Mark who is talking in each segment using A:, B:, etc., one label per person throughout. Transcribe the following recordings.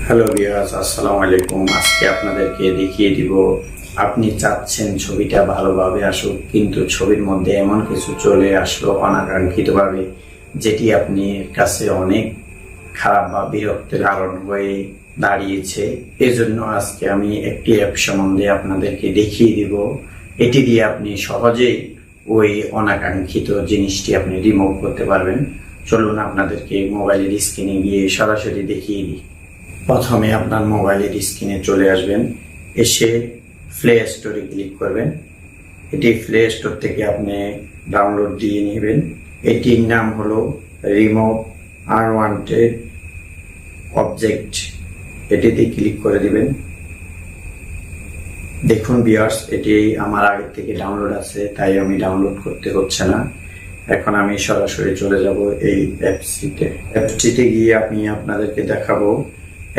A: Hello viewers, আসসালামু আলাইকুম। আজকে আপনাদেরকে দেখিয়ে দিব, আপনি চাচ্ছেন ছবিটা ভালোভাবে আসুক, কিন্তু ছবির মধ্যে এমন কিছু চলে আসলো অনাকাঙ্ক্ষিতভাবে, যেটি আপনার কাছে অনেক খারাপ বা বিরক্তির কারণ হয়ে দাঁড়িয়েছে। এজন্য আজকে আমি একটি অ্যাপ সম্বন্ধে আপনাদেরকে দেখিয়ে দিব। এটি দিয়ে আপনি সহজেই ওই অনাকাঙ্ক্ষিত জিনিসটি আপনি রিমুভ করতে পারবেন। চলুন আপনাদেরকে মোবাইলের স্ক্রিনে গিয়ে সরাসরি দেখিয়ে দিই। প্রথমে আপনার মোবাইলের স্ক্রিনে চলে আসবেন, এসে প্লে স্টোরে ক্লিক করবেন। এটি প্লে স্টোর থেকে আপনি ডাউনলোড দিয়ে নেবেন। এটির নাম হলো রিমুভ আনওয়ান্টেড অবজেক্ট। এটিতে ক্লিক করে দিবেন। দেখুন ভিউয়ার্স, এটি আমার আগে থেকে ডাউনলোড আছে, তাই আমি ডাউনলোড করতে হচ্ছে না। এখন আমি সরাসরি চলে যাব এই অ্যাপসটিতে গিয়ে আমি আপনাদেরকে দেখাবো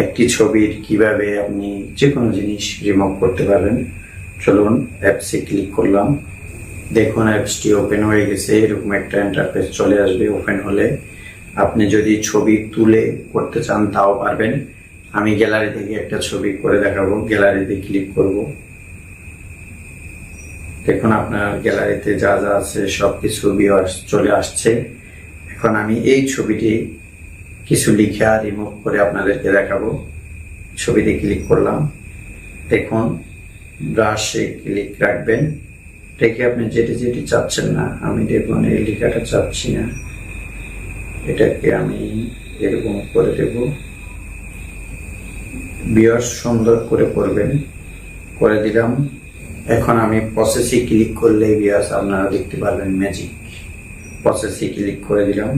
A: একটি ছবির কিভাবে আপনি যে কোনো জিনিস রিমুভ করতে পারবেন। চলুন অ্যাপসে ক্লিক করলাম। দেখুন অ্যাপসটি ওপেন হয়ে গেছে। এরকম একটা ইন্টারফেস চলে আসবে। ওপেন হলে আপনি যদি ছবি তুলে করতে চান তাও পারবেন। আমি গ্যালারি থেকে একটা ছবি করে দেখাবো। গ্যালারিতে ক্লিক করব। দেখুন আপনার গ্যালারিতে যা যা আছে সবকিছু চলে আসছে। এখন আমি এই ছবিটি কিছু লিখা রিমুভ করে আপনাদেরকে দেখাবো। ছবিতে ক্লিক করলাম। দেখুন ব্রাশে ক্লিক রাখবেন, রেখে আপনি যেটি যেটি চাচ্ছেন না, আমি দেখুন এই লেখাটা চাচ্ছি না, এটাকে আমি এরকম করে দেব। ভিউয়ার্স সুন্দর করে করবেন। করে দিলাম। এখন আমি প্রসেসে ক্লিক করলে ভিউয়ার্স আপনারা দেখতে পারবেন ম্যাজিক। প্রসেসে ক্লিক করে দিলাম।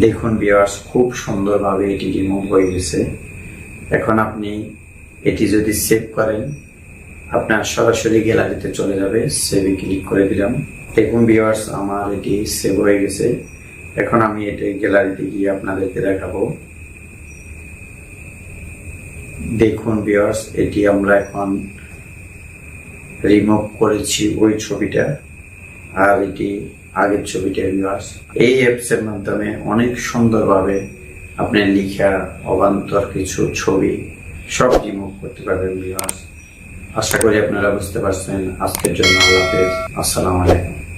A: দেখুন ভিউয়ার্স খুব সুন্দরভাবে এটি রিমুভ হয়ে গেছে। এখন আপনি এটি যদি সেভ করেন, আপনার সরাসরি গ্যালারিতে চলে যাবে। সেভে ক্লিক করে দিলাম। দেখুন ভিউয়ার্স আমার এটি সেভ হয়ে গেছে। এখন আমি এটি গ্যালারিতে গিয়ে আপনাদেরকে দেখাবো। দেখুন ভিউয়ার্স, এটি আমরা এখন রিমুভ করেছি ওই ছবিটা, আর এটি আগের ছবিটা। ভিউয়ার্স এই অ্যাপসের মাধ্যমে অনেক সুন্দরভাবে আপনি লিখা অবান্তর কিছু ছবি সব রিমুভ করতে পারবেন ভিউয়ার্স। আশা করি আপনারা বুঝতে পারছেন। আজকের জন্য আল্লাহ হাফেজ, আসসালামু আলাইকুম।